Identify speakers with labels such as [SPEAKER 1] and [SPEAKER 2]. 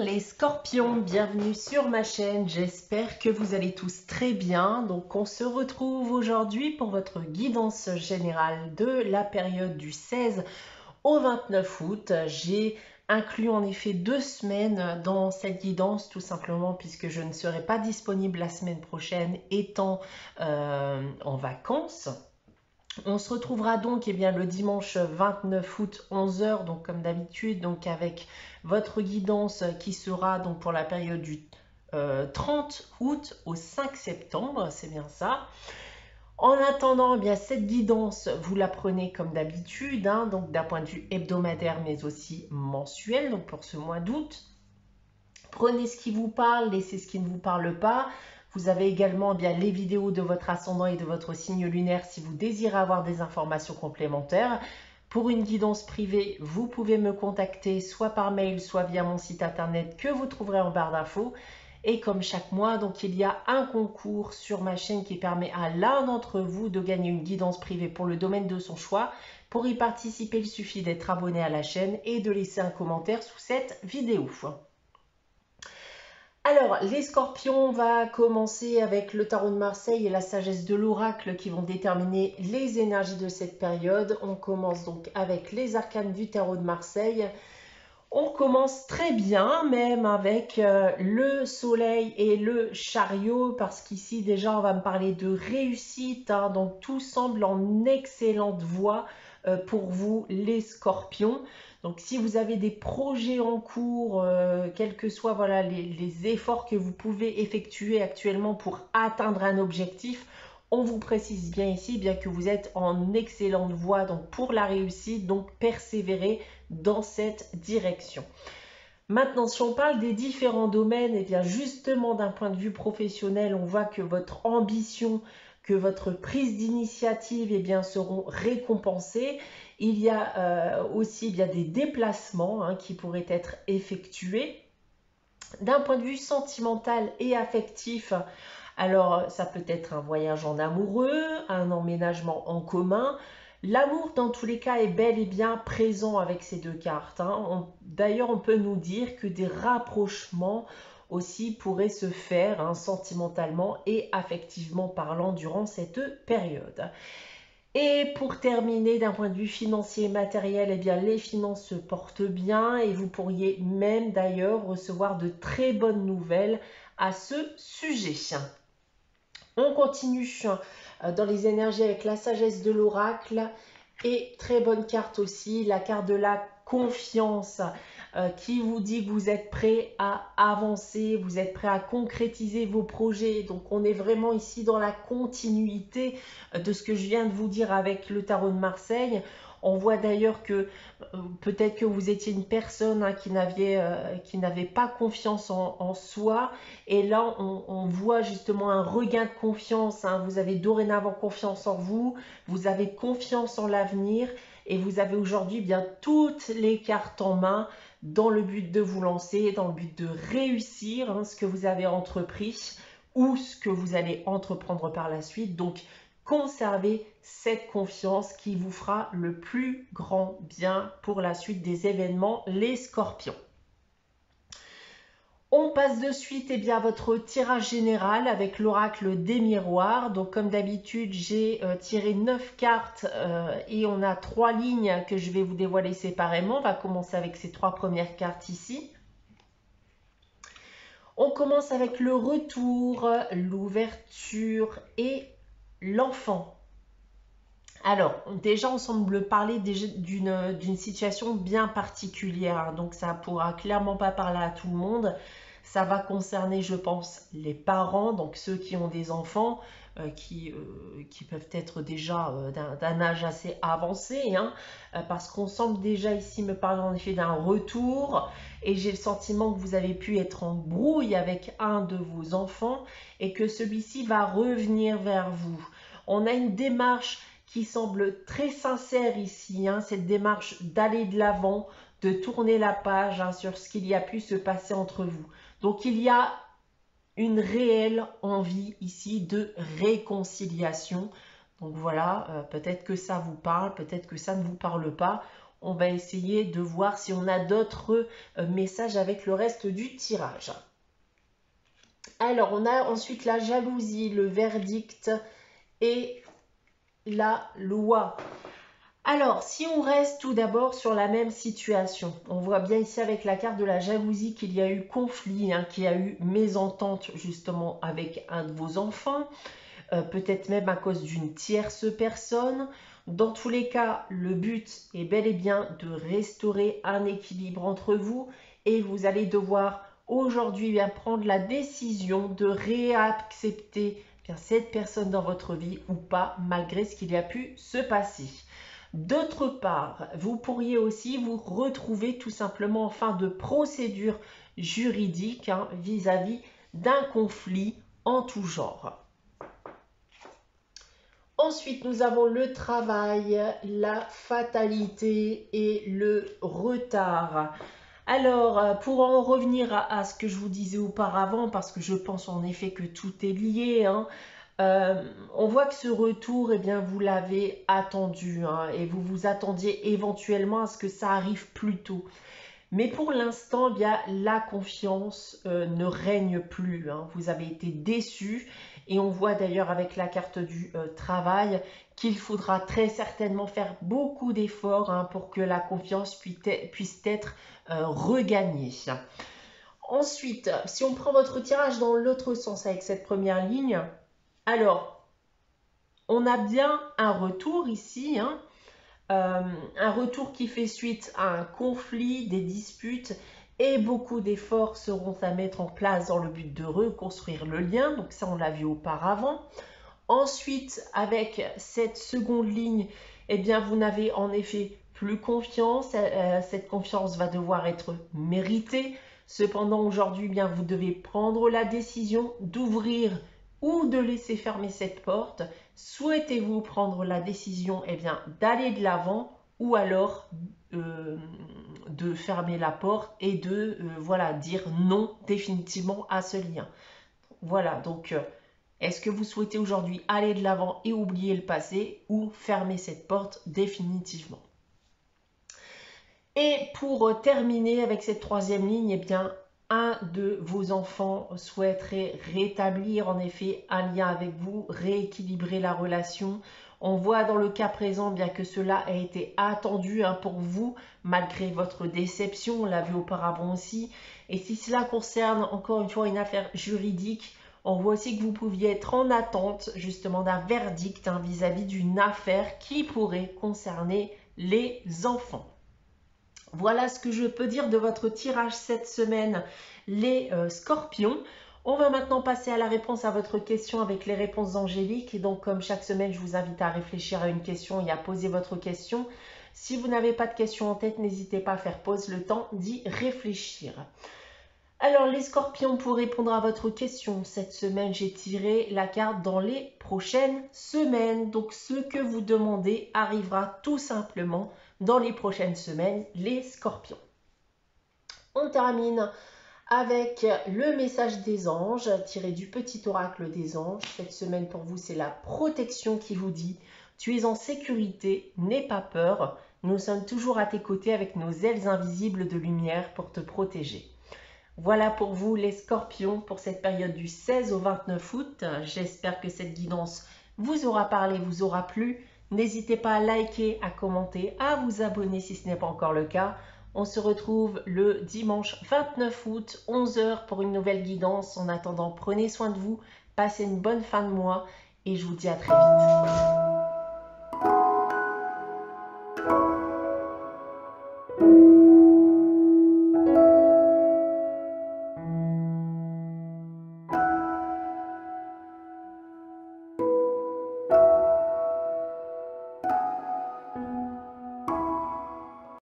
[SPEAKER 1] les scorpions, bienvenue sur ma chaîne, j'espère que vous allez tous très bien. Donc on se retrouve aujourd'hui pour votre guidance générale de la période du 16 au 29 août. J'ai inclus en effet 2 semaines dans cette guidance, tout simplement puisque je ne serai pas disponible la semaine prochaine étant en vacances. On se retrouvera donc le dimanche 29 août 11 h, donc comme d'habitude, donc avec votre guidance qui sera donc pour la période du 30 août au 5 septembre, c'est bien ça. En attendant, cette guidance, vous la prenez comme d'habitude, donc d'un point de vue hebdomadaire mais aussi mensuel, donc pour ce mois d'août. Prenez ce qui vous parle, laissez ce qui ne vous parle pas. Vous avez également les vidéos de votre ascendant et de votre signe lunaire si vous désirez avoir des informations complémentaires. Pour une guidance privée, vous pouvez me contacter soit par mail, soit via mon site internet que vous trouverez en barre d'infos. Et comme chaque mois, donc il y a un concours sur ma chaîne qui permet à l'un d'entre vous de gagner une guidance privée pour le domaine de son choix. Pour y participer, il suffit d'être abonné à la chaîne et de laisser un commentaire sous cette vidéo. Alors, les scorpions, on va commencer avec le tarot de Marseille et la sagesse de l'oracle qui vont déterminer les énergies de cette période. On commence donc avec les arcanes du tarot de Marseille. On commence très bien, même avec le soleil et le chariot, parce qu'ici déjà on va me parler de réussite, donc tout semble en excellente voie pour vous les scorpions. Donc si vous avez des projets en cours, quels que soient les efforts que vous pouvez effectuer actuellement pour atteindre un objectif, on vous précise bien ici, bien que vous êtes en excellente voie donc pour la réussite, donc persévérez dans cette direction. Maintenant, si on parle des différents domaines, et bien justement d'un point de vue professionnel, on voit que votre ambition, que votre prise d'initiative seront récompensées. Il y a aussi des déplacements qui pourraient être effectués. D'un point de vue sentimental et affectif, alors ça peut être un voyage en amoureux, un emménagement en commun. L'amour dans tous les cas est bel et bien présent avec ces deux cartes. D'ailleurs, on peut nous dire que des rapprochements aussi pourraient se faire sentimentalement et affectivement parlant durant cette période. Et pour terminer, d'un point de vue financier et matériel, les finances se portent bien et vous pourriez même d'ailleurs recevoir de très bonnes nouvelles à ce sujet. On continue dans les énergies avec la sagesse de l'oracle et très bonne carte aussi, la carte de la confiance qui vous dit que vous êtes prêt à avancer, vous êtes prêt à concrétiser vos projets. Donc on est vraiment ici dans la continuité de ce que je viens de vous dire avec le tarot de Marseille. On voit d'ailleurs que peut-être que vous étiez une personne qui n'avait pas confiance en soi. Et là, on voit justement un regain de confiance. Vous avez dorénavant confiance en vous. Vous avez confiance en l'avenir. Et vous avez aujourd'hui toutes les cartes en main dans le but de vous lancer, dans le but de réussir ce que vous avez entrepris ou ce que vous allez entreprendre par la suite. Donc, conservez cette confiance qui vous fera le plus grand bien pour la suite des événements, les scorpions. On passe de suite à votre tirage général avec l'oracle des miroirs. Donc comme d'habitude, j'ai tiré 9 cartes et on a 3 lignes que je vais vous dévoiler séparément. On va commencer avec ces 3 premières cartes ici. On commence avec le retour, l'ouverture et l'enfant. Alors, déjà, on semble parler d'une situation bien particulière, donc ça ne pourra clairement pas parler à tout le monde. Ça va concerner, je pense, les parents, donc ceux qui ont des enfants, qui peuvent être déjà d'un âge assez avancé, parce qu'on semble déjà ici me parler en effet d'un retour, et j'ai le sentiment que vous avez pu être en brouille avec un de vos enfants, et que celui-ci va revenir vers vous. On a une démarche qui semble très sincère ici, cette démarche d'aller de l'avant, de tourner la page sur ce qu'il y a pu se passer entre vous. Donc il y a une réelle envie ici de réconciliation. Donc voilà, peut-être que ça vous parle, peut-être que ça ne vous parle pas. on va essayer de voir si on a d'autres messages avec le reste du tirage. Alors, on a ensuite la jalousie, le verdict et la loi. Alors, si on reste tout d'abord sur la même situation, on voit bien ici avec la carte de la jalousie qu'il y a eu conflit, qu'il y a eu mésentente justement avec un de vos enfants, peut-être même à cause d'une tierce personne. Dans tous les cas, le but est bel et bien de restaurer un équilibre entre vous et vous allez devoir aujourd'hui prendre la décision de réaccepter cette personne dans votre vie ou pas, malgré ce qu'il y a pu se passer. D'autre part, vous pourriez aussi vous retrouver tout simplement en fin de procédure juridique vis-à-vis d'un conflit en tout genre. Ensuite, nous avons le travail, la fatalité et le retard. Alors, pour en revenir à ce que je vous disais auparavant, parce que je pense en effet que tout est lié, on voit que ce retour, eh bien, vous l'avez attendu et vous vous attendiez éventuellement à ce que ça arrive plus tôt. Mais pour l'instant, eh bien, la confiance ne règne plus. Vous avez été déçus et on voit d'ailleurs avec la carte du travail qu'il faudra très certainement faire beaucoup d'efforts pour que la confiance puisse être regagnée. Ensuite, si on prend votre tirage dans l'autre sens avec cette première ligne, alors, on a bien un retour ici, un retour qui fait suite à un conflit, des disputes et beaucoup d'efforts seront à mettre en place dans le but de reconstruire le lien. Donc ça, on l'a vu auparavant. Ensuite, avec cette seconde ligne, eh bien, vous n'avez en effet plus confiance. Cette confiance va devoir être méritée. Cependant, aujourd'hui, eh bien, vous devez prendre la décision d'ouvrir ou de laisser fermer cette porte. Souhaitez-vous prendre la décision d'aller de l'avant ou alors de fermer la porte et de dire non définitivement à ce lien. Voilà, donc est-ce que vous souhaitez aujourd'hui aller de l'avant et oublier le passé ou fermer cette porte définitivement? Et pour terminer avec cette troisième ligne, eh bien, un de vos enfants souhaiterait rétablir en effet un lien avec vous, rééquilibrer la relation. On voit dans le cas présent bien que cela a été attendu pour vous, malgré votre déception, on l'a vu auparavant aussi. Et si cela concerne encore une fois une affaire juridique, on voit aussi que vous pouviez être en attente justement d'un verdict vis-à-vis d'une affaire qui pourrait concerner les enfants. Voilà ce que je peux dire de votre tirage cette semaine, les scorpions. On va maintenant passer à la réponse à votre question avec les réponses angéliques. Et donc, comme chaque semaine, je vous invite à réfléchir à une question et à poser votre question. Si vous n'avez pas de question en tête, n'hésitez pas à faire pause le temps d'y réfléchir. Alors, les scorpions, pour répondre à votre question, cette semaine, j'ai tiré la carte dans les prochaines semaines. Donc, ce que vous demandez arrivera tout simplement dans les prochaines semaines, les scorpions. On termine avec le message des anges, tiré du petit oracle des anges. Cette semaine, pour vous, c'est la protection qui vous dit « Tu es en sécurité, n'aie pas peur. Nous sommes toujours à tes côtés avec nos ailes invisibles de lumière pour te protéger. » Voilà pour vous les scorpions pour cette période du 16 au 29 août. J'espère que cette guidance vous aura parlé, vous aura plu. N'hésitez pas à liker, à commenter, à vous abonner si ce n'est pas encore le cas. On se retrouve le dimanche 29 août, 11 h pour une nouvelle guidance. En attendant, prenez soin de vous, passez une bonne fin de mois et je vous dis à très vite.